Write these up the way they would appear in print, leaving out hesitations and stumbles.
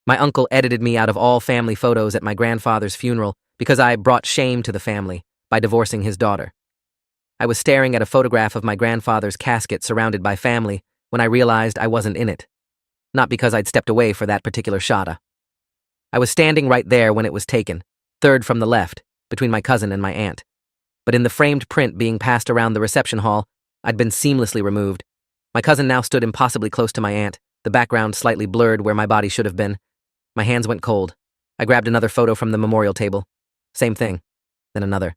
My uncle edited me out of all family photos at my grandfather's funeral because I brought shame to the family by divorcing his daughter. I was staring at a photograph of my grandfather's casket surrounded by family when I realized I wasn't in it. Not because I'd stepped away for that particular shot. I was standing right there when it was taken, third from the left, between my cousin and my aunt. But in the framed print being passed around the reception hall, I'd been seamlessly removed. My cousin now stood impossibly close to my aunt, the background slightly blurred where my body should have been. My hands went cold. I grabbed another photo from the memorial table. Same thing. Then another.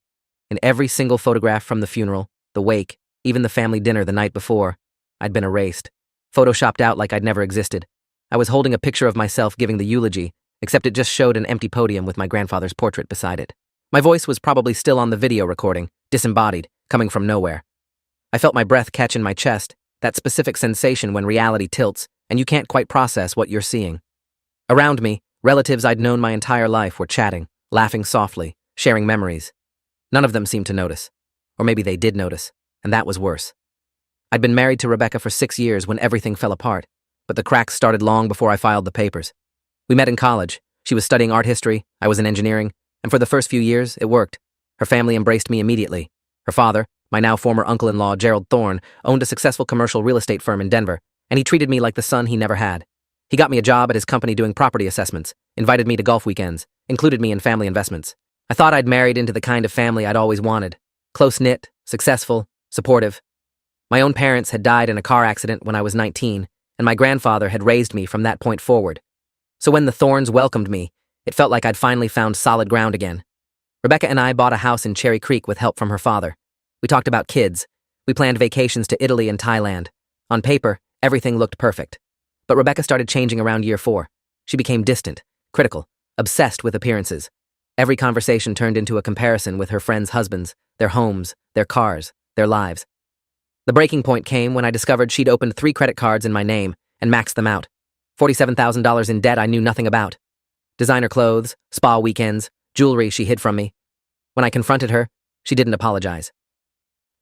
In every single photograph from the funeral, the wake, even the family dinner the night before, I'd been erased. Photoshopped out like I'd never existed. I was holding a picture of myself giving the eulogy, except it just showed an empty podium with my grandfather's portrait beside it. My voice was probably still on the video recording, disembodied, coming from nowhere. I felt my breath catch in my chest, that specific sensation when reality tilts and you can't quite process what you're seeing. Around me, relatives I'd known my entire life were chatting, laughing softly, sharing memories. None of them seemed to notice. Or maybe they did notice, and that was worse. I'd been married to Rebecca for 6 years when everything fell apart, but the cracks started long before I filed the papers. We met in college. She was studying art history, I was in engineering, and for the first few years, it worked. Her family embraced me immediately. Her father, my now former uncle-in-law Gerald Thorne, owned a successful commercial real estate firm in Denver, and he treated me like the son he never had. He got me a job at his company doing property assessments, invited me to golf weekends, included me in family investments. I thought I'd married into the kind of family I'd always wanted. Close-knit, successful, supportive. My own parents had died in a car accident when I was 19, and my grandfather had raised me from that point forward. So when the Thornes welcomed me, it felt like I'd finally found solid ground again. Rebecca and I bought a house in Cherry Creek with help from her father. We talked about kids. We planned vacations to Italy and Thailand. On paper, everything looked perfect. But Rebecca started changing around year 4. She became distant, critical, obsessed with appearances. Every conversation turned into a comparison with her friends' husbands, their homes, their cars, their lives. The breaking point came when I discovered she'd opened 3 credit cards in my name and maxed them out. $47,000 in debt I knew nothing about. Designer clothes, spa weekends, jewelry she hid from me. When I confronted her, she didn't apologize.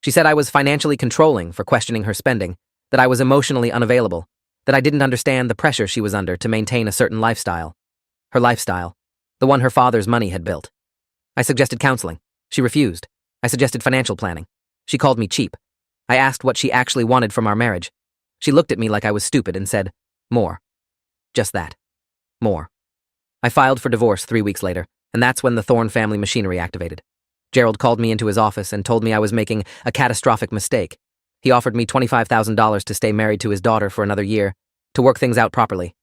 She said I was financially controlling for questioning her spending, that I was emotionally unavailable, that I didn't understand the pressure she was under to maintain a certain lifestyle. Her lifestyle, the one her father's money had built. I suggested counseling. She refused. I suggested financial planning. She called me cheap. I asked what she actually wanted from our marriage. She looked at me like I was stupid and said, more. Just that. More. I filed for divorce 3 weeks later, and that's when the Thorne family machinery activated. Gerald called me into his office and told me I was making a catastrophic mistake. He offered me $25,000 to stay married to his daughter for another year, to work things out properly.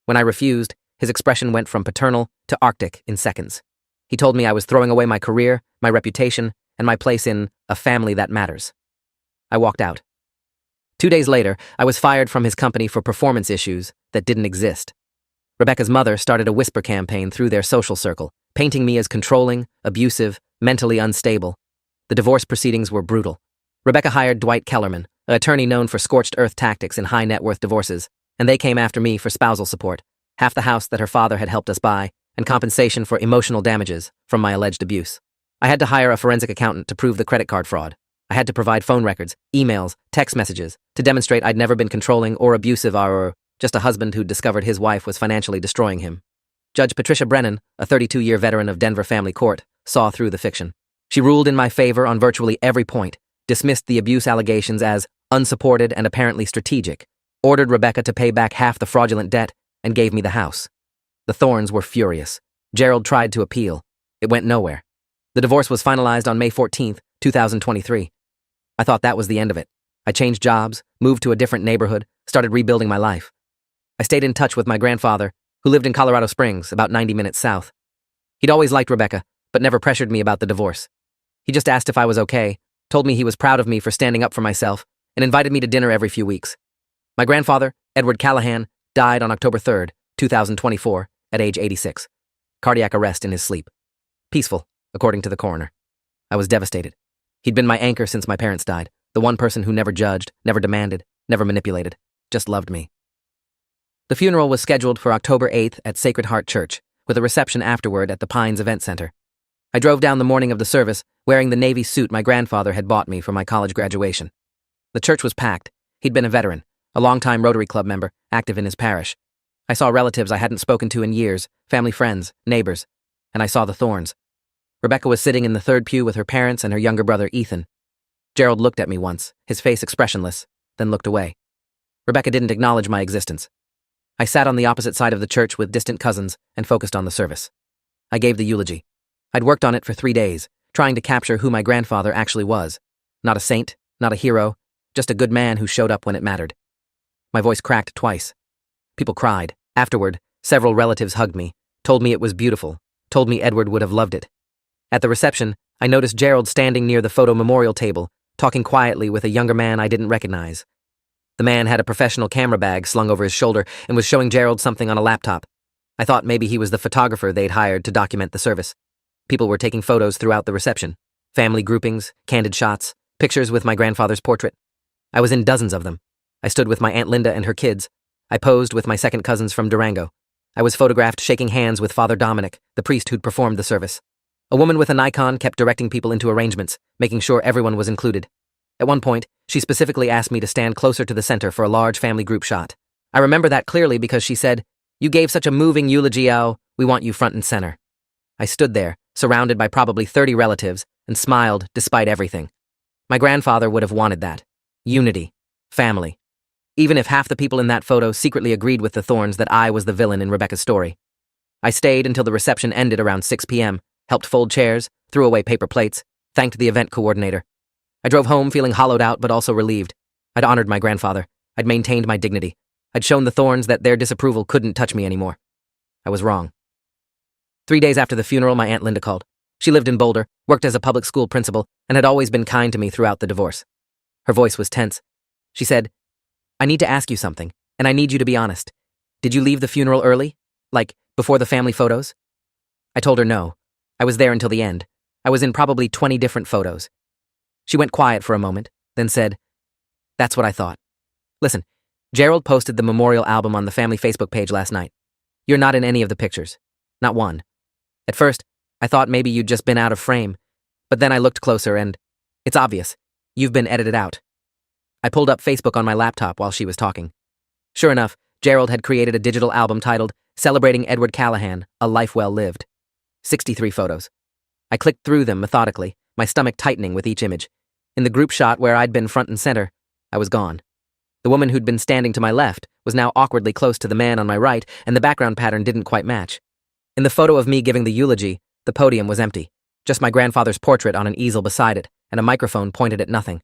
When I refused, his expression went from paternal to arctic in seconds. He told me I was throwing away my career, my reputation, and my place in a family that matters. I walked out. 2 days later, I was fired from his company for performance issues that didn't exist. Rebecca's mother started a whisper campaign through their social circle, painting me as controlling, abusive, mentally unstable. The divorce proceedings were brutal. Rebecca hired Dwight Kellerman, an attorney known for scorched earth tactics in high-net-worth divorces, and they came after me for spousal support, half the house that her father had helped us buy, and compensation for emotional damages from my alleged abuse. I had to hire a forensic accountant to prove the credit card fraud. I had to provide phone records, emails, text messages, to demonstrate I'd never been controlling or abusive or just a husband who'd discovered his wife was financially destroying him. Judge Patricia Brennan, a 32-year veteran of Denver Family Court, saw through the fiction. She ruled in my favor on virtually every point, dismissed the abuse allegations as unsupported and apparently strategic, ordered Rebecca to pay back half the fraudulent debt, and gave me the house. The Thornes were furious. Gerald tried to appeal. It went nowhere. The divorce was finalized on May 14th, 2023. I thought that was the end of it. I changed jobs, moved to a different neighborhood, started rebuilding my life. I stayed in touch with my grandfather, who lived in Colorado Springs, about 90 minutes south. He'd always liked Rebecca, but never pressured me about the divorce. He just asked if I was okay, told me he was proud of me for standing up for myself, and invited me to dinner every few weeks. My grandfather, Edward Callahan, died on October 3rd, 2024, at age 86. Cardiac arrest in his sleep. Peaceful, according to the coroner. I was devastated. He'd been my anchor since my parents died, the one person who never judged, never demanded, never manipulated, just loved me. The funeral was scheduled for October 8th at Sacred Heart Church, with a reception afterward at the Pines Event Center. I drove down the morning of the service, wearing the navy suit my grandfather had bought me for my college graduation. The church was packed. He'd been a veteran, a longtime Rotary Club member, active in his parish. I saw relatives I hadn't spoken to in years, family friends, neighbors, and I saw the thorns. Rebecca was sitting in the third pew with her parents and her younger brother, Ethan. Gerald looked at me once, his face expressionless, then looked away. Rebecca didn't acknowledge my existence. I sat on the opposite side of the church with distant cousins and focused on the service. I gave the eulogy. I'd worked on it for 3 days, trying to capture who my grandfather actually was. Not a saint, not a hero, just a good man who showed up when it mattered. My voice cracked twice. People cried. Afterward, several relatives hugged me, told me it was beautiful, told me Edward would have loved it. At the reception, I noticed Gerald standing near the photo memorial table, talking quietly with a younger man I didn't recognize. The man had a professional camera bag slung over his shoulder and was showing Gerald something on a laptop. I thought maybe he was the photographer they'd hired to document the service. People were taking photos throughout the reception. Family groupings, candid shots, pictures with my grandfather's portrait. I was in dozens of them. I stood with my Aunt Linda and her kids. I posed with my second cousins from Durango. I was photographed shaking hands with Father Dominic, the priest who'd performed the service. A woman with a Nikon kept directing people into arrangements, making sure everyone was included. At one point, she specifically asked me to stand closer to the center for a large family group shot. I remember that clearly because she said, "You gave such a moving eulogy, Al. We want you front and center." I stood there, surrounded by probably 30 relatives, and smiled despite everything. My grandfather would have wanted that. Unity. Family. Even if half the people in that photo secretly agreed with the Thorns that I was the villain in Rebecca's story. I stayed until the reception ended around 6 p.m., helped fold chairs, threw away paper plates, thanked the event coordinator. I drove home feeling hollowed out but also relieved. I'd honored my grandfather. I'd maintained my dignity. I'd shown the Thorns that their disapproval couldn't touch me anymore. I was wrong. 3 days after the funeral, my Aunt Linda called. She lived in Boulder, worked as a public school principal, and had always been kind to me throughout the divorce. Her voice was tense. She said, "I need to ask you something, and I need you to be honest. Did you leave the funeral early? Like, before the family photos?" I told her no. I was there until the end. I was in probably 20 different photos. She went quiet for a moment, then said, "That's what I thought. Listen, Gerald posted the memorial album on the family Facebook page last night. You're not in any of the pictures. Not one. At first, I thought maybe you'd just been out of frame, but then I looked closer and it's obvious. You've been edited out." I pulled up Facebook on my laptop while she was talking. Sure enough, Gerald had created a digital album titled Celebrating Edward Callahan, A Life Well Lived. 63 photos. I clicked through them methodically, my stomach tightening with each image. In the group shot where I'd been front and center, I was gone. The woman who'd been standing to my left was now awkwardly close to the man on my right, and the background pattern didn't quite match. In the photo of me giving the eulogy, the podium was empty, just my grandfather's portrait on an easel beside it, and a microphone pointed at nothing.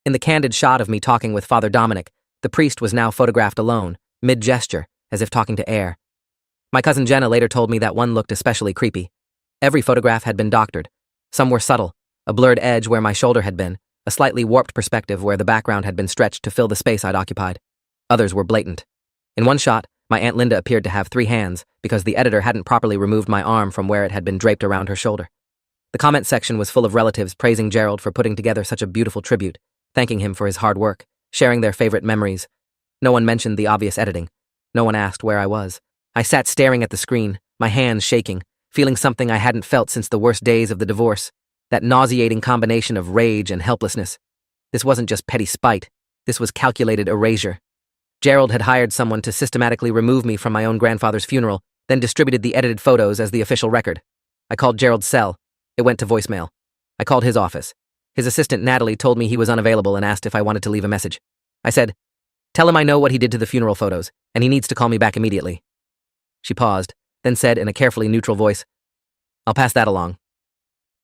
In the candid shot of me talking with Father Dominic, the priest was now photographed alone, mid-gesture, as if talking to air. My cousin Jenna later told me that one looked especially creepy. Every photograph had been doctored. Some were subtle, a blurred edge where my shoulder had been, a slightly warped perspective where the background had been stretched to fill the space I'd occupied. Others were blatant. In one shot, my Aunt Linda appeared to have 3 hands because the editor hadn't properly removed my arm from where it had been draped around her shoulder. The comment section was full of relatives praising Gerald for putting together such a beautiful tribute, thanking him for his hard work, sharing their favorite memories. No one mentioned the obvious editing. No one asked where I was. I sat staring at the screen, my hands shaking, feeling something I hadn't felt since the worst days of the divorce, that nauseating combination of rage and helplessness. This wasn't just petty spite. This was calculated erasure. Gerald had hired someone to systematically remove me from my own grandfather's funeral, then distributed the edited photos as the official record. I called Gerald's cell. It went to voicemail. I called his office. His assistant, Natalie, told me he was unavailable and asked if I wanted to leave a message. I said, "Tell him I know what he did to the funeral photos, and he needs to call me back immediately." She paused, then said in a carefully neutral voice, "I'll pass that along."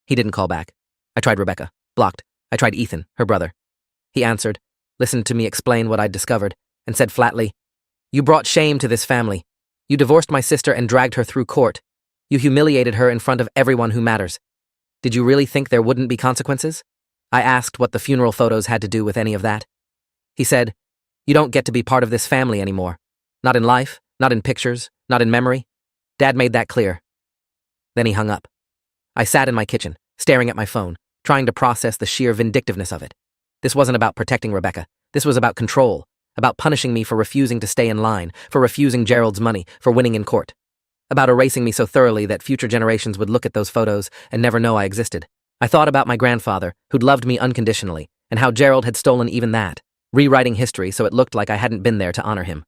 He didn't call back. I tried Rebecca. Blocked. I tried Ethan, her brother. He answered, listened to me explain what I'd discovered, and said flatly, "You brought shame to this family. You divorced my sister and dragged her through court. You humiliated her in front of everyone who matters. Did you really think there wouldn't be consequences?" I asked what the funeral photos had to do with any of that. He said, "You don't get to be part of this family anymore. Not in life, not in pictures, not in memory. Dad made that clear." Then he hung up. I sat in my kitchen, staring at my phone, trying to process the sheer vindictiveness of it. This wasn't about protecting Rebecca. This was about control, about punishing me for refusing to stay in line, for refusing Gerald's money, for winning in court. About erasing me so thoroughly that future generations would look at those photos and never know I existed. I thought about my grandfather, who'd loved me unconditionally, and how Gerald had stolen even that, rewriting history so it looked like I hadn't been there to honor him.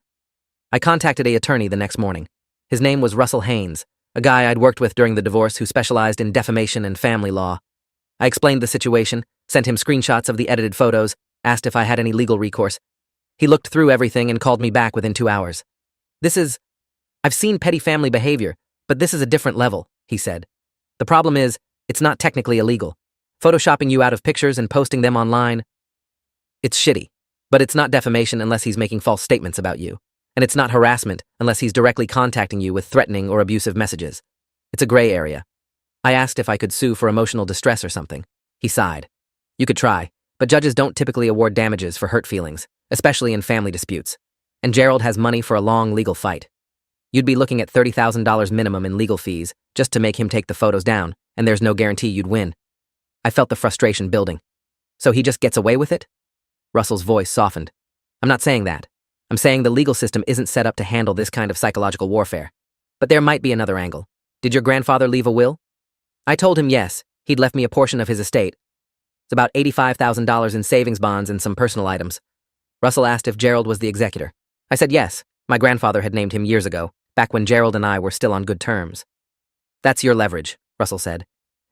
I contacted an attorney the next morning. His name was Russell Haynes, a guy I'd worked with during the divorce who specialized in defamation and family law. I explained the situation, sent him screenshots of the edited photos, asked if I had any legal recourse. He looked through everything and called me back within 2 hours. I've seen petty family behavior, but this is a different level, he said. The problem is, it's not technically illegal. Photoshopping you out of pictures and posting them online, it's shitty. But it's not defamation unless he's making false statements about you. And it's not harassment unless he's directly contacting you with threatening or abusive messages. It's a gray area. I asked if I could sue for emotional distress or something. He sighed. You could try, but judges don't typically award damages for hurt feelings, especially in family disputes. And Gerald has money for a long legal fight. You'd be looking at $30,000 minimum in legal fees just to make him take the photos down, and there's no guarantee you'd win. I felt the frustration building. So he just gets away with it? Russell's voice softened. I'm not saying that. I'm saying the legal system isn't set up to handle this kind of psychological warfare. But there might be another angle. Did your grandfather leave a will? I told him yes, he'd left me a portion of his estate. It's about $85,000 in savings bonds and some personal items. Russell asked if Gerald was the executor. I said yes, my grandfather had named him years ago, back when Gerald and I were still on good terms. That's your leverage, Russell said.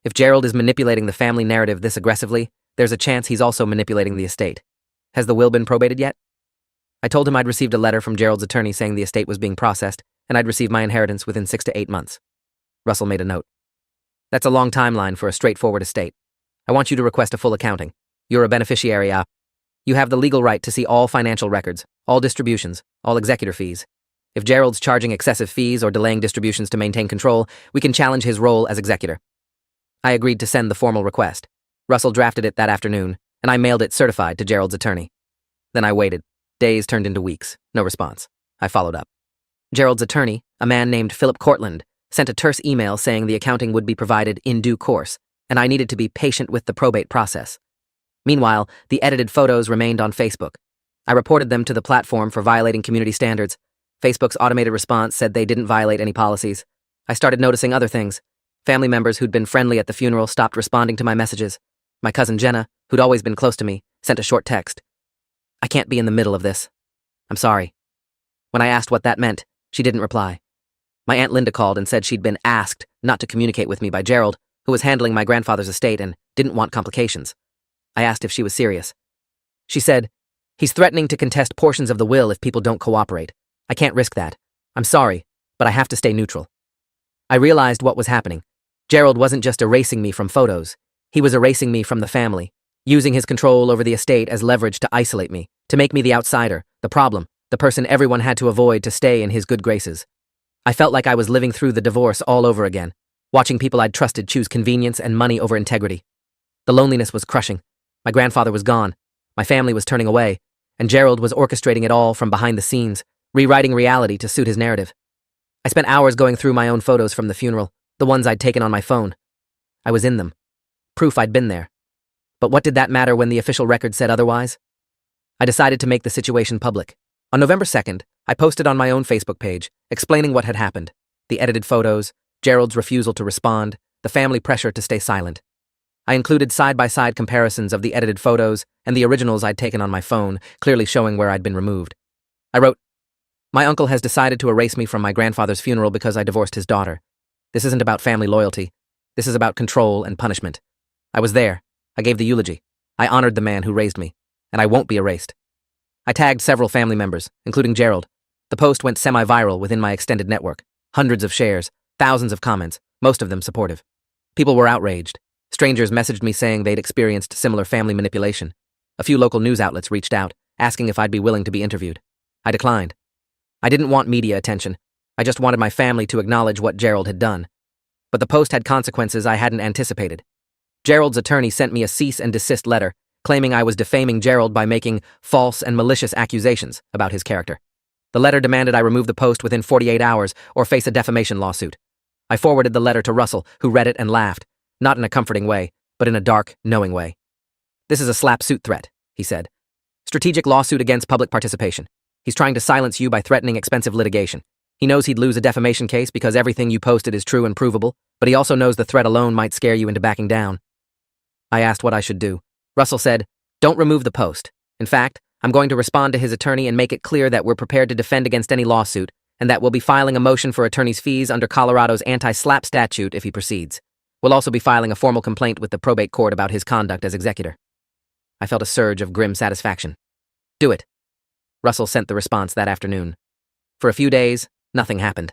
If Gerald is manipulating the family narrative this aggressively, there's a chance he's also manipulating the estate. Has the will been probated yet? I told him I'd received a letter from Gerald's attorney saying the estate was being processed, and I'd receive my inheritance within 6 to 8 months. Russell made a note. That's a long timeline for a straightforward estate. I want you to request a full accounting. You're a beneficiary. You have the legal right to see all financial records, all distributions, all executor fees. If Gerald's charging excessive fees or delaying distributions to maintain control, we can challenge his role as executor. I agreed to send the formal request. Russell drafted it that afternoon, and I mailed it certified to Gerald's attorney. Then I waited. Days turned into weeks. No response. I followed up. Gerald's attorney, a man named Philip Cortland, sent a terse email saying the accounting would be provided in due course, and I needed to be patient with the probate process. Meanwhile, the edited photos remained on Facebook. I reported them to the platform for violating community standards. Facebook's automated response said they didn't violate any policies. I started noticing other things. Family members who'd been friendly at the funeral stopped responding to my messages. My cousin Jenna, who'd always been close to me, sent a short text. I can't be in the middle of this. I'm sorry. When I asked what that meant, she didn't reply. My Aunt Linda called and said she'd been asked not to communicate with me by Gerald, who was handling my grandfather's estate and didn't want complications. I asked if she was serious. She said, he's threatening to contest portions of the will if people don't cooperate. I can't risk that. I'm sorry, but I have to stay neutral. I realized what was happening. Gerald wasn't just erasing me from photos. He was erasing me from the family, using his control over the estate as leverage to isolate me, to make me the outsider, the problem, the person everyone had to avoid to stay in his good graces. I felt like I was living through the divorce all over again, watching people I'd trusted choose convenience and money over integrity. The loneliness was crushing. My grandfather was gone. My family was turning away, and Gerald was orchestrating it all from behind the scenes, rewriting reality to suit his narrative. I spent hours going through my own photos from the funeral, the ones I'd taken on my phone. I was in them. Proof I'd been there. But what did that matter when the official record said otherwise? I decided to make the situation public. On November 2nd, I posted on my own Facebook page, explaining what had happened, the edited photos, Gerald's refusal to respond, the family pressure to stay silent. I included side-by-side comparisons of the edited photos and the originals I'd taken on my phone, clearly showing where I'd been removed. I wrote, my uncle has decided to erase me from my grandfather's funeral because I divorced his daughter. This isn't about family loyalty. This is about control and punishment. I was there. I gave the eulogy. I honored the man who raised me, and I won't be erased. I tagged several family members, including Gerald. The post went semi-viral within my extended network. Hundreds of shares, thousands of comments, most of them supportive. People were outraged. Strangers messaged me saying they'd experienced similar family manipulation. A few local news outlets reached out, asking if I'd be willing to be interviewed. I declined. I didn't want media attention. I just wanted my family to acknowledge what Gerald had done. But the post had consequences I hadn't anticipated. Gerald's attorney sent me a cease and desist letter, claiming I was defaming Gerald by making false and malicious accusations about his character. The letter demanded I remove the post within 48 hours or face a defamation lawsuit. I forwarded the letter to Russell, who read it and laughed, not in a comforting way, but in a dark, knowing way. This is a slap suit threat, he said. Strategic lawsuit against public participation. He's trying to silence you by threatening expensive litigation. He knows he'd lose a defamation case because everything you posted is true and provable, but he also knows the threat alone might scare you into backing down. I asked what I should do. Russell said, don't remove the post. In fact, I'm going to respond to his attorney and make it clear that we're prepared to defend against any lawsuit, and that we'll be filing a motion for attorney's fees under Colorado's anti-SLAPP statute if he proceeds. We'll also be filing a formal complaint with the probate court about his conduct as executor. I felt a surge of grim satisfaction. Do it. Russell sent the response that afternoon. For a few days, nothing happened.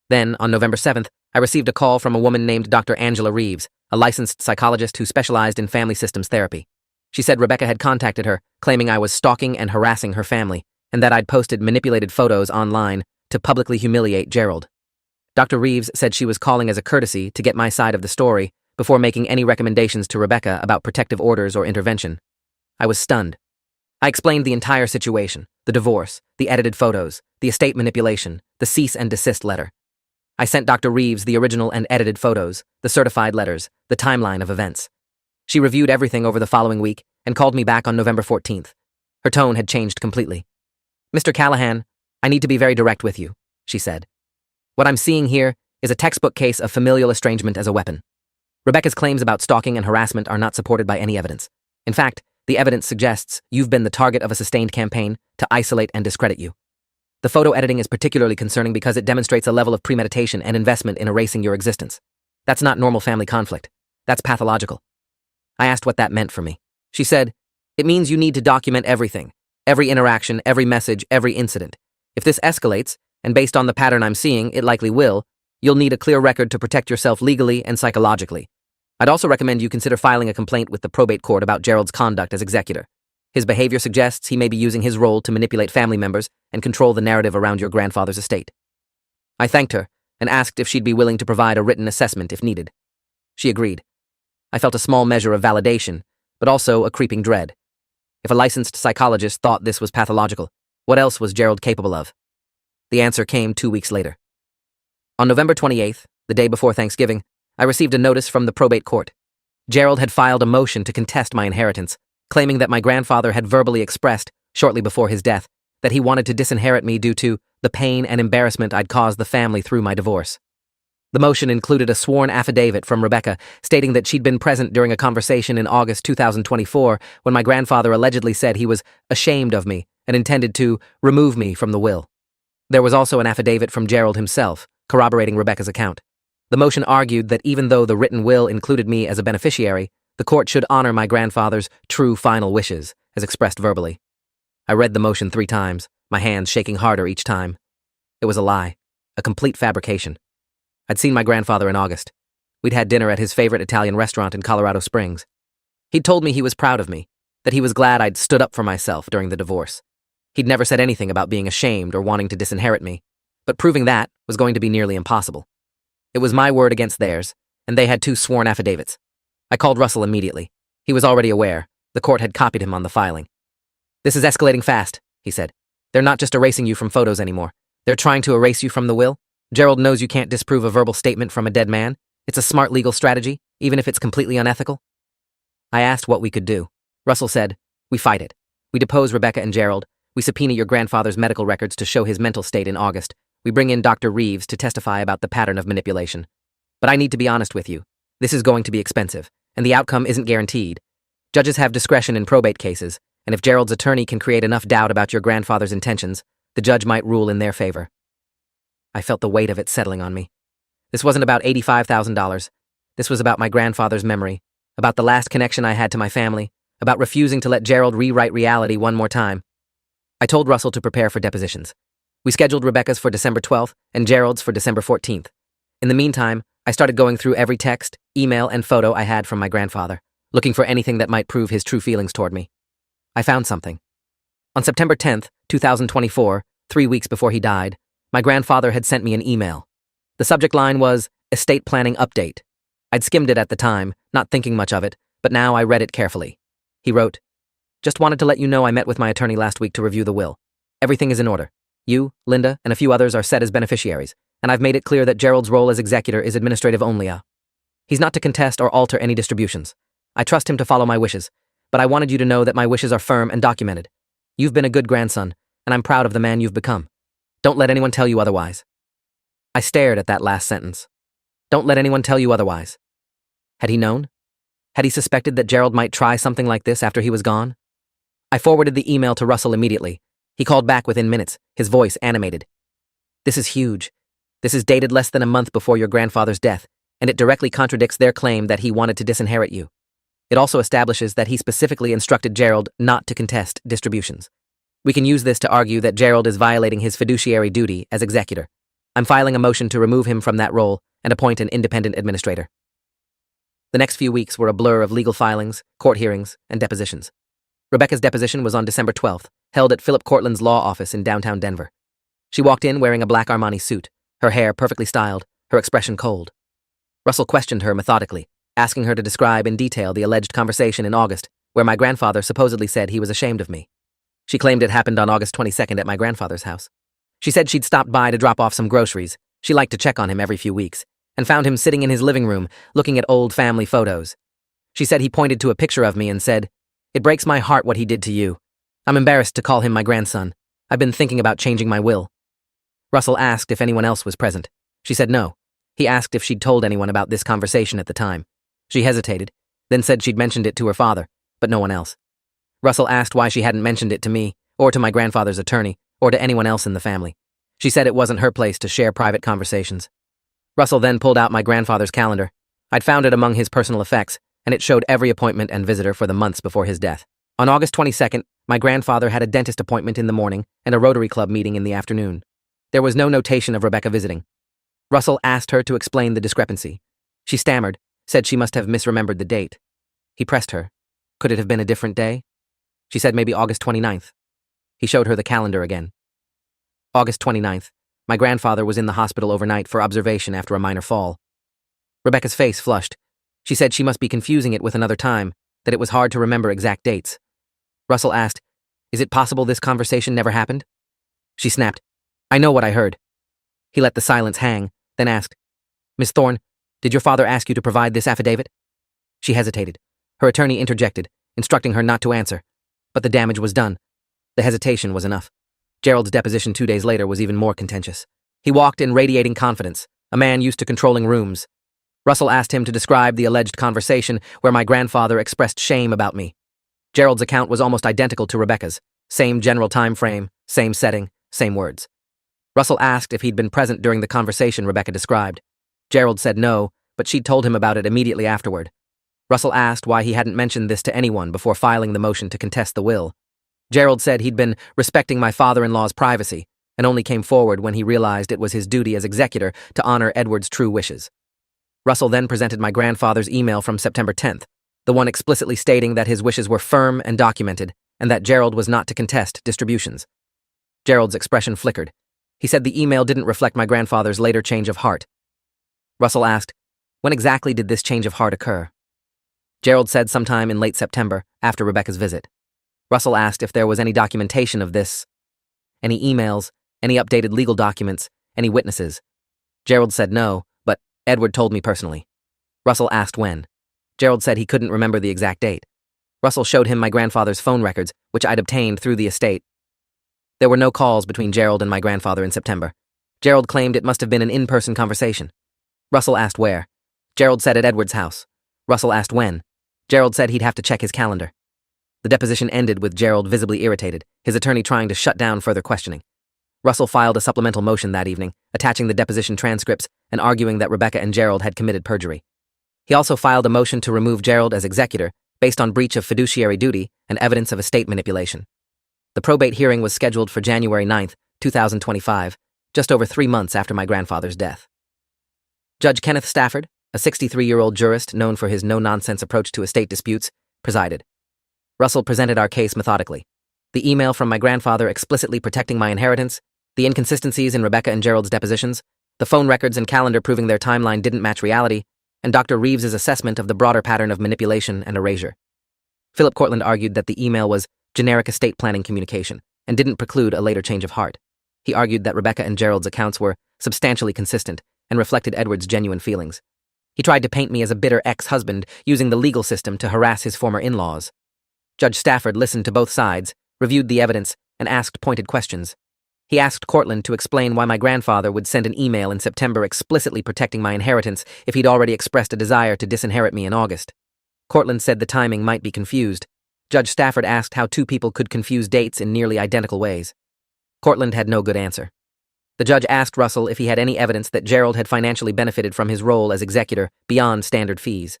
Then, on November 7th, I received a call from a woman named Dr. Angela Reeves, a licensed psychologist who specialized in family systems therapy. She said Rebecca had contacted her, claiming I was stalking and harassing her family, and that I'd posted manipulated photos online to publicly humiliate Gerald. Dr. Reeves said she was calling as a courtesy to get my side of the story before making any recommendations to Rebecca about protective orders or intervention. I was stunned. I explained the entire situation, the divorce, the edited photos, the estate manipulation, the cease and desist letter. I sent Dr. Reeves the original and edited photos, the certified letters, the timeline of events. She reviewed everything over the following week and called me back on November 14th. Her tone had changed completely. "Mr. Callahan, I need to be very direct with you," she said. "What I'm seeing here is a textbook case of familial estrangement as a weapon. Rebecca's claims about stalking and harassment are not supported by any evidence. In fact, the evidence suggests you've been the target of a sustained campaign to isolate and discredit you. The photo editing is particularly concerning because it demonstrates a level of premeditation and investment in erasing your existence. That's not normal family conflict. That's pathological." I asked what that meant for me. She said, "It means you need to document everything, every interaction, every message, every incident. If this escalates, and based on the pattern I'm seeing, it likely will, you'll need a clear record to protect yourself legally and psychologically. I'd also recommend you consider filing a complaint with the probate court about Gerald's conduct as executor. His behavior suggests he may be using his role to manipulate family members and control the narrative around your grandfather's estate." I thanked her and asked if she'd be willing to provide a written assessment if needed. She agreed. I felt a small measure of validation, but also a creeping dread. If a licensed psychologist thought this was pathological, what else was Gerald capable of? The answer came 2 weeks later. On November 28th, the day before Thanksgiving, I received a notice from the probate court. Gerald had filed a motion to contest my inheritance, claiming that my grandfather had verbally expressed, shortly before his death, that he wanted to disinherit me due to the pain and embarrassment I'd caused the family through my divorce. The motion included a sworn affidavit from Rebecca stating that she'd been present during a conversation in August 2024 when my grandfather allegedly said he was ashamed of me and intended to remove me from the will. There was also an affidavit from Gerald himself, corroborating Rebecca's account. The motion argued that even though the written will included me as a beneficiary, the court should honor my grandfather's true final wishes, as expressed verbally. I read the motion 3 times, my hands shaking harder each time. It was a lie, a complete fabrication. I'd seen my grandfather in August. We'd had dinner at his favorite Italian restaurant in Colorado Springs. He'd told me he was proud of me, that he was glad I'd stood up for myself during the divorce. He'd never said anything about being ashamed or wanting to disinherit me, but proving that was going to be nearly impossible. It was my word against theirs, and they had 2 sworn affidavits. I called Russell immediately. He was already aware. The court had copied him on the filing. "This is escalating fast," he said. "They're not just erasing you from photos anymore. They're trying to erase you from the will. Gerald knows you can't disprove a verbal statement from a dead man. It's a smart legal strategy, even if it's completely unethical." I asked what we could do. Russell said, "We fight it. We depose Rebecca and Gerald. We subpoena your grandfather's medical records to show his mental state in August. We bring in Dr. Reeves to testify about the pattern of manipulation. But I need to be honest with you. This is going to be expensive, and the outcome isn't guaranteed. Judges have discretion in probate cases, and if Gerald's attorney can create enough doubt about your grandfather's intentions, the judge might rule in their favor." I felt the weight of it settling on me. This wasn't about $85,000. This was about my grandfather's memory, about the last connection I had to my family, about refusing to let Gerald rewrite reality one more time. I told Russell to prepare for depositions. We scheduled Rebecca's for December 12th and Gerald's for December 14th. In the meantime, I started going through every text, email, and photo I had from my grandfather, looking for anything that might prove his true feelings toward me. I found something. On September 10th, 2024, 3 weeks before he died, my grandfather had sent me an email. The subject line was, "Estate Planning Update." I'd skimmed it at the time, not thinking much of it, but now I read it carefully. He wrote, "Just wanted to let you know I met with my attorney last week to review the will. Everything is in order. You, Linda, and a few others are set as beneficiaries, and I've made it clear that Gerald's role as executor is administrative only. He's not to contest or alter any distributions. I trust him to follow my wishes, but I wanted you to know that my wishes are firm and documented. You've been a good grandson, and I'm proud of the man you've become. Don't let anyone tell you otherwise." I stared at that last sentence. Don't let anyone tell you otherwise. Had he known? Had he suspected that Gerald might try something like this after he was gone? I forwarded the email to Russell immediately. He called back within minutes, his voice animated. This is huge. This is dated less than a month before your grandfather's death, and it directly contradicts their claim that he wanted to disinherit you. It also establishes that he specifically instructed Gerald not to contest distributions. We can use this to argue that Gerald is violating his fiduciary duty as executor. I'm filing a motion to remove him from that role and appoint an independent administrator. The next few weeks were a blur of legal filings, court hearings, and depositions. Rebecca's deposition was on December 12th, held at Philip Cortland's law office in downtown Denver. She walked in wearing a black Armani suit, her hair perfectly styled, her expression cold. Russell questioned her methodically, asking her to describe in detail the alleged conversation in August, where my grandfather supposedly said he was ashamed of me. She claimed it happened on August 22nd at my grandfather's house. She said she'd stopped by to drop off some groceries. She liked to check on him every few weeks, and found him sitting in his living room, looking at old family photos. She said he pointed to a picture of me and said, "It breaks my heart what he did to you. I'm embarrassed to call him my grandson. I've been thinking about changing my will." Russell asked if anyone else was present. She said no. He asked if she'd told anyone about this conversation at the time. She hesitated, then said she'd mentioned it to her father, but no one else. Russell asked why she hadn't mentioned it to me, or to my grandfather's attorney, or to anyone else in the family. She said it wasn't her place to share private conversations. Russell then pulled out my grandfather's calendar. I'd found it among his personal effects, and it showed every appointment and visitor for the months before his death. On August 22nd, my grandfather had a dentist appointment in the morning and a Rotary Club meeting in the afternoon. There was no notation of Rebecca visiting. Russell asked her to explain the discrepancy. She stammered, said she must have misremembered the date. He pressed her. Could it have been a different day? She said maybe August 29th. He showed her the calendar again. August 29th. My grandfather was in the hospital overnight for observation after a minor fall. Rebecca's face flushed. She said she must be confusing it with another time, that it was hard to remember exact dates. Russell asked, "Is it possible this conversation never happened?" She snapped, "I know what I heard." He let the silence hang, then asked, "Miss Thorne, did your father ask you to provide this affidavit?" She hesitated. Her attorney interjected, instructing her not to answer. But the damage was done. The hesitation was enough. Gerald's deposition 2 days later was even more contentious. He walked in radiating confidence, a man used to controlling rooms. Russell asked him to describe the alleged conversation where my grandfather expressed shame about me. Gerald's account was almost identical to Rebecca's. Same general time frame, same setting, same words. Russell asked if he'd been present during the conversation Rebecca described. Gerald said no, but she'd told him about it immediately afterward. Russell asked why he hadn't mentioned this to anyone before filing the motion to contest the will. Gerald said he'd been respecting my father-in-law's privacy and only came forward when he realized it was his duty as executor to honor Edward's true wishes. Russell then presented my grandfather's email from September 10th, the one explicitly stating that his wishes were firm and documented, and that Gerald was not to contest distributions. Gerald's expression flickered. He said the email didn't reflect my grandfather's later change of heart. Russell asked, when exactly did this change of heart occur? Gerald said sometime in late September, after Rebecca's visit. Russell asked if there was any documentation of this, any emails, any updated legal documents, any witnesses. Gerald said no, but Edward told me personally. Russell asked when. Gerald said he couldn't remember the exact date. Russell showed him my grandfather's phone records, which I'd obtained through the estate. There were no calls between Gerald and my grandfather in September. Gerald claimed it must have been an in-person conversation. Russell asked where. Gerald said at Edward's house. Russell asked when. Gerald said he'd have to check his calendar. The deposition ended with Gerald visibly irritated, his attorney trying to shut down further questioning. Russell filed a supplemental motion that evening, attaching the deposition transcripts and arguing that Rebecca and Gerald had committed perjury. He also filed a motion to remove Gerald as executor based on breach of fiduciary duty and evidence of estate manipulation. The probate hearing was scheduled for January 9, 2025, just over 3 months after my grandfather's death. Judge Kenneth Stafford, a 63-year-old jurist known for his no-nonsense approach to estate disputes, presided. Russell presented our case methodically. The email from my grandfather explicitly protecting my inheritance, the inconsistencies in Rebecca and Gerald's depositions, the phone records and calendar proving their timeline didn't match reality, and Dr. Reeves's assessment of the broader pattern of manipulation and erasure. Philip Cortland argued that the email was generic estate planning communication and didn't preclude a later change of heart. He argued that Rebecca and Gerald's accounts were substantially consistent and reflected Edward's genuine feelings. He tried to paint me as a bitter ex-husband using the legal system to harass his former in-laws. Judge Stafford listened to both sides, reviewed the evidence, and asked pointed questions. He asked Cortland to explain why my grandfather would send an email in September explicitly protecting my inheritance if he'd already expressed a desire to disinherit me in August. Cortland said the timing might be confused. Judge Stafford asked how two people could confuse dates in nearly identical ways. Cortland had no good answer. The judge asked Russell if he had any evidence that Gerald had financially benefited from his role as executor beyond standard fees.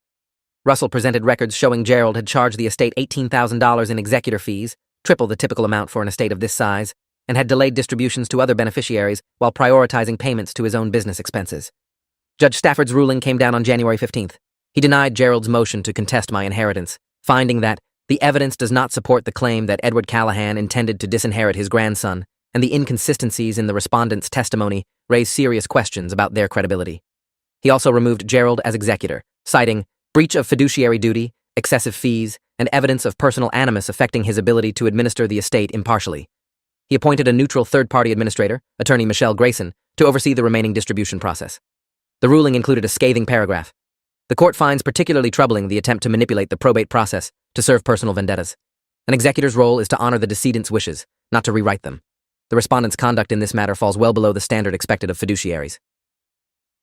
Russell presented records showing Gerald had charged the estate $18,000 in executor fees, triple the typical amount for an estate of this size, and had delayed distributions to other beneficiaries while prioritizing payments to his own business expenses. Judge Stafford's ruling came down on January 15th. He denied Gerald's motion to contest my inheritance, finding that the evidence does not support the claim that Edward Callahan intended to disinherit his grandson, and the inconsistencies in the respondent's testimony raise serious questions about their credibility. He also removed Gerald as executor, citing breach of fiduciary duty, excessive fees, and evidence of personal animus affecting his ability to administer the estate impartially. He appointed a neutral third-party administrator, attorney Michelle Grayson, to oversee the remaining distribution process. The ruling included a scathing paragraph. The court finds particularly troubling the attempt to manipulate the probate process to serve personal vendettas. An executor's role is to honor the decedent's wishes, not to rewrite them. The respondent's conduct in this matter falls well below the standard expected of fiduciaries.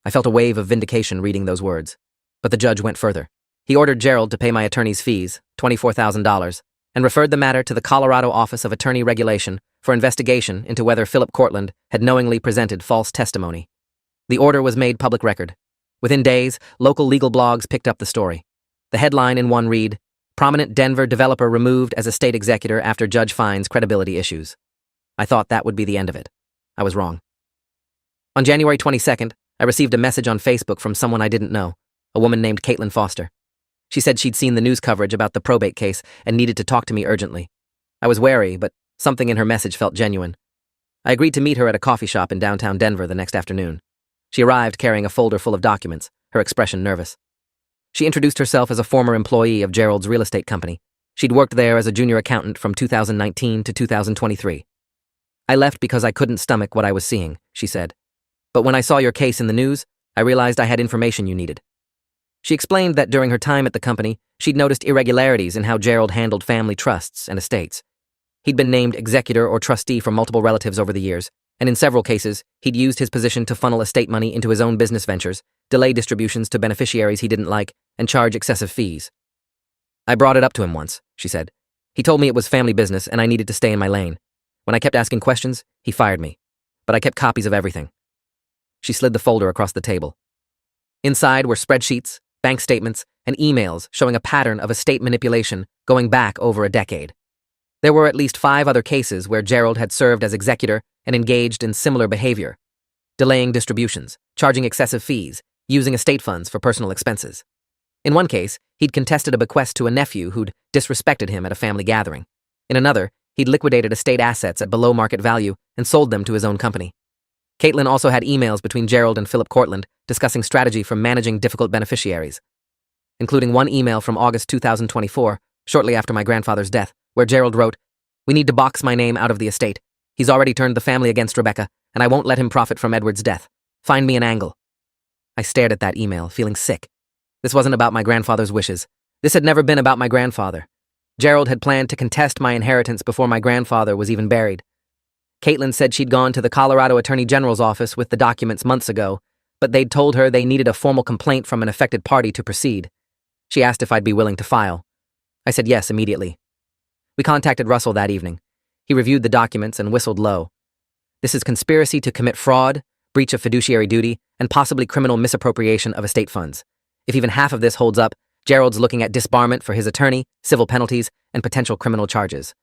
I felt a wave of vindication reading those words, but the judge went further. He ordered Gerald to pay my attorney's fees, $24,000, and referred the matter to the Colorado Office of Attorney Regulation for investigation into whether Philip Cortland had knowingly presented false testimony. The order was made public record. Within days, local legal blogs picked up the story. The headline in one read, "Prominent Denver developer removed as estate executor after judge finds credibility issues." I thought that would be the end of it. I was wrong. On January 22nd, I received a message on Facebook from someone I didn't know, a woman named Caitlin Foster. She said she'd seen the news coverage about the probate case and needed to talk to me urgently. I was wary, but something in her message felt genuine. I agreed to meet her at a coffee shop in downtown Denver the next afternoon. She arrived carrying a folder full of documents, her expression nervous. She introduced herself as a former employee of Gerald's real estate company. She'd worked there as a junior accountant from 2019 to 2023. "I left because I couldn't stomach what I was seeing," she said. "But when I saw your case in the news, I realized I had information you needed." She explained that during her time at the company, she'd noticed irregularities in how Gerald handled family trusts and estates. He'd been named executor or trustee for multiple relatives over the years, and in several cases, he'd used his position to funnel estate money into his own business ventures, delay distributions to beneficiaries he didn't like, and charge excessive fees. "I brought it up to him once," she said. "He told me it was family business and I needed to stay in my lane. When I kept asking questions, he fired me. But I kept copies of everything." She slid the folder across the table. Inside were spreadsheets, bank statements, and emails showing a pattern of estate manipulation going back over a decade. There were at least 5 other cases where Gerald had served as executor and engaged in similar behavior, delaying distributions, charging excessive fees, using estate funds for personal expenses. In one case, he'd contested a bequest to a nephew who'd disrespected him at a family gathering. In another, he'd liquidated estate assets at below market value and sold them to his own company. Caitlin also had emails between Gerald and Philip Cortland discussing strategy for managing difficult beneficiaries, including one email from August 2024, shortly after my grandfather's death, where Gerald wrote, "We need to box my name out of the estate. He's already turned the family against Rebecca, and I won't let him profit from Edward's death. Find me an angle." I stared at that email, feeling sick. This wasn't about my grandfather's wishes. This had never been about my grandfather. Gerald had planned to contest my inheritance before my grandfather was even buried. Caitlin said she'd gone to the Colorado Attorney General's office with the documents months ago, but they'd told her they needed a formal complaint from an affected party to proceed. She asked if I'd be willing to file. I said yes immediately. We contacted Russell that evening. He reviewed the documents and whistled low. "This is conspiracy to commit fraud, breach of fiduciary duty, and possibly criminal misappropriation of estate funds. If even half of this holds up, Gerald's looking at disbarment for his attorney, civil penalties, and potential criminal charges."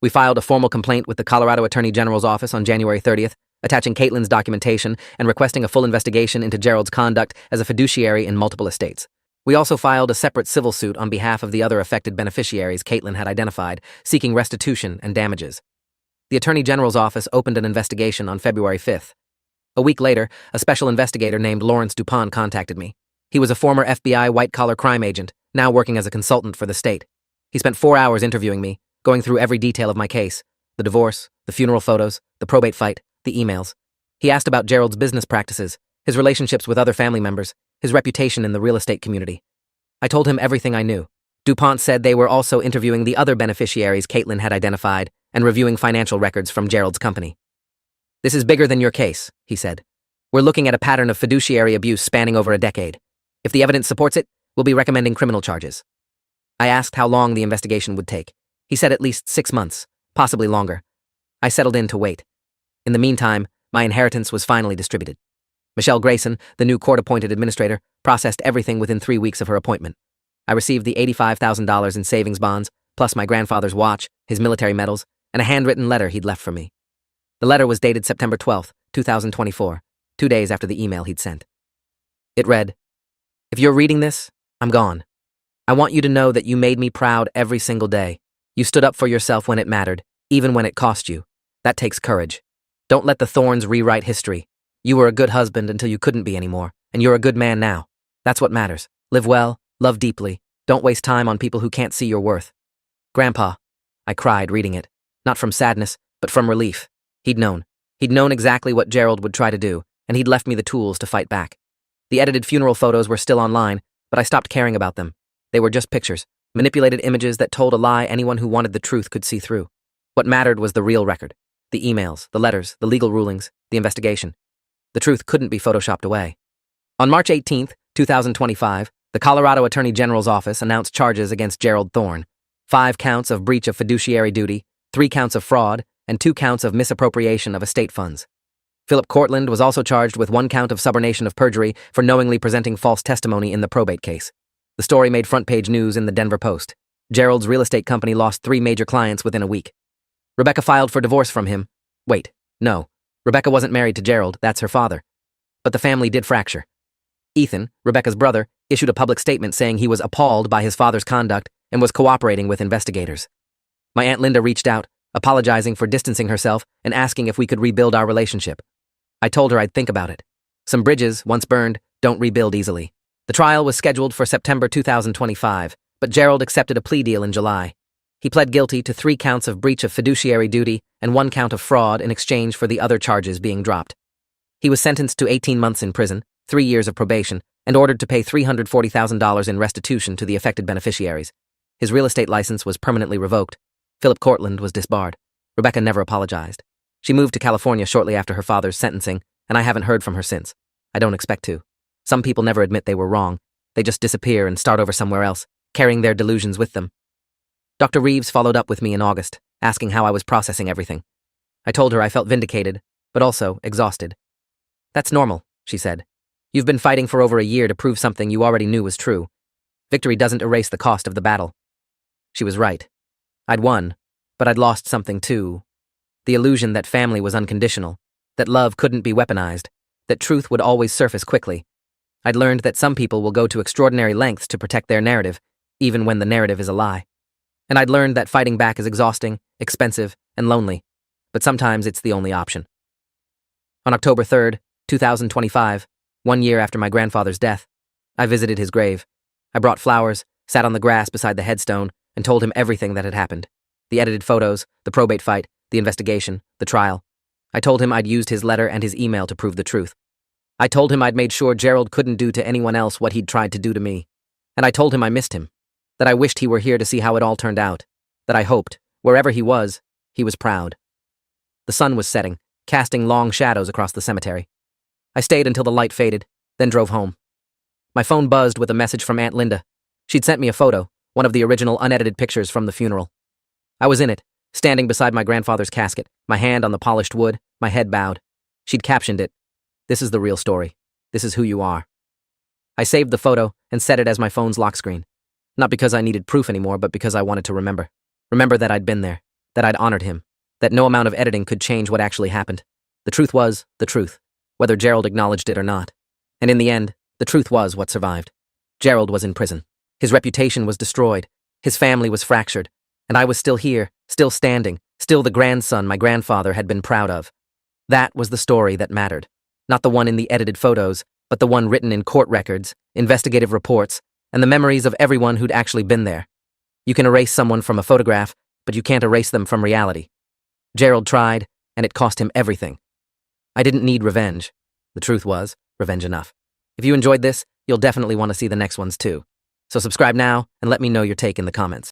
We filed a formal complaint with the Colorado Attorney General's office on January 30th, attaching Caitlin's documentation and requesting a full investigation into Gerald's conduct as a fiduciary in multiple estates. We also filed a separate civil suit on behalf of the other affected beneficiaries Caitlin had identified, seeking restitution and damages. The Attorney General's office opened an investigation on February 5th. A week later, a special investigator named Lawrence Dupont contacted me. He was a former FBI white-collar crime agent, now working as a consultant for the state. He spent 4 hours interviewing me, going through every detail of my case: the divorce, the funeral photos, the probate fight, the emails. He asked about Gerald's business practices, his relationships with other family members, his reputation in the real estate community. I told him everything I knew. Dupont said they were also interviewing the other beneficiaries Caitlin had identified and reviewing financial records from Gerald's company. "This is bigger than your case," he said. "We're looking at a pattern of fiduciary abuse spanning over a decade. If the evidence supports it, we'll be recommending criminal charges." I asked how long the investigation would take. He said at least 6 months, possibly longer. I settled in to wait. In the meantime, my inheritance was finally distributed. Michelle Grayson, the new court-appointed administrator, processed everything within 3 weeks of her appointment. I received the $85,000 in savings bonds, plus my grandfather's watch, his military medals, and a handwritten letter he'd left for me. The letter was dated September 12, 2024, 2 days after the email he'd sent. It read, "If you're reading this, I'm gone. I want you to know that you made me proud every single day. You stood up for yourself when it mattered, even when it cost you. That takes courage. Don't let the thorns rewrite history. You were a good husband until you couldn't be anymore, and you're a good man now. That's what matters. Live well, love deeply. Don't waste time on people who can't see your worth." Grandpa, I cried reading it, not from sadness, but from relief. He'd known. He'd known exactly what Gerald would try to do, and he'd left me the tools to fight back. The edited funeral photos were still online, but I stopped caring about them. They were just pictures, manipulated images that told a lie anyone who wanted the truth could see through. What mattered was the real record. The emails, the letters, the legal rulings, the investigation. The truth couldn't be photoshopped away. On March 18, 2025, the Colorado Attorney General's office announced charges against Gerald Thorne. 5 counts of breach of fiduciary duty, 3 counts of fraud, and 2 counts of misappropriation of estate funds. Philip Cortland was also charged with 1 count of subornation of perjury for knowingly presenting false testimony in the probate case. The story made front-page news in the Denver Post. Gerald's real estate company lost 3 major clients within a week. Rebecca filed for divorce from him. Wait, no. Rebecca wasn't married to Gerald, that's her father. But the family did fracture. Ethan, Rebecca's brother, issued a public statement saying he was appalled by his father's conduct and was cooperating with investigators. My Aunt Linda reached out, apologizing for distancing herself and asking if we could rebuild our relationship. I told her I'd think about it. Some bridges, once burned, don't rebuild easily. The trial was scheduled for September 2025, but Gerald accepted a plea deal in July. He pled guilty to 3 counts of breach of fiduciary duty and 1 count of fraud in exchange for the other charges being dropped. He was sentenced to 18 months in prison, 3 years of probation, and ordered to pay $340,000 in restitution to the affected beneficiaries. His real estate license was permanently revoked. Philip Cortland was disbarred. Rebecca never apologized. She moved to California shortly after her father's sentencing, and I haven't heard from her since. I don't expect to. Some people never admit they were wrong. They just disappear and start over somewhere else, carrying their delusions with them. Dr. Reeves followed up with me in August, asking how I was processing everything. I told her I felt vindicated, but also exhausted. "That's normal," she said. "You've been fighting for over a year to prove something you already knew was true. Victory doesn't erase the cost of the battle." She was right. I'd won, but I'd lost something too. The illusion that family was unconditional, that love couldn't be weaponized, that truth would always surface quickly. I'd learned that some people will go to extraordinary lengths to protect their narrative, even when the narrative is a lie. And I'd learned that fighting back is exhausting, expensive, and lonely, but sometimes it's the only option. On October 3, 2025, 1 year after my grandfather's death, I visited his grave. I brought flowers, sat on the grass beside the headstone, and told him everything that had happened. The edited photos, the probate fight, the investigation, the trial. I told him I'd used his letter and his email to prove the truth. I told him I'd made sure Gerald couldn't do to anyone else what he'd tried to do to me. And I told him I missed him, that I wished he were here to see how it all turned out, that I hoped, wherever he was proud. The sun was setting, casting long shadows across the cemetery. I stayed until the light faded, then drove home. My phone buzzed with a message from Aunt Linda. She'd sent me a photo, one of the original unedited pictures from the funeral. I was in it, standing beside my grandfather's casket, my hand on the polished wood, my head bowed. She'd captioned it, "This is the real story. This is who you are." I saved the photo and set it as my phone's lock screen. Not because I needed proof anymore, but because I wanted to remember. Remember that I'd been there, that I'd honored him, that no amount of editing could change what actually happened. The truth was the truth, whether Gerald acknowledged it or not. And in the end, the truth was what survived. Gerald was in prison. His reputation was destroyed. His family was fractured. And I was still here, still standing, still the grandson my grandfather had been proud of. That was the story that mattered. Not the one in the edited photos, but the one written in court records, investigative reports, and the memories of everyone who'd actually been there. You can erase someone from a photograph, but you can't erase them from reality. Gerald tried, and it cost him everything. I didn't need revenge. The truth was, revenge enough. If you enjoyed this, you'll definitely want to see the next ones too. So subscribe now and let me know your take in the comments.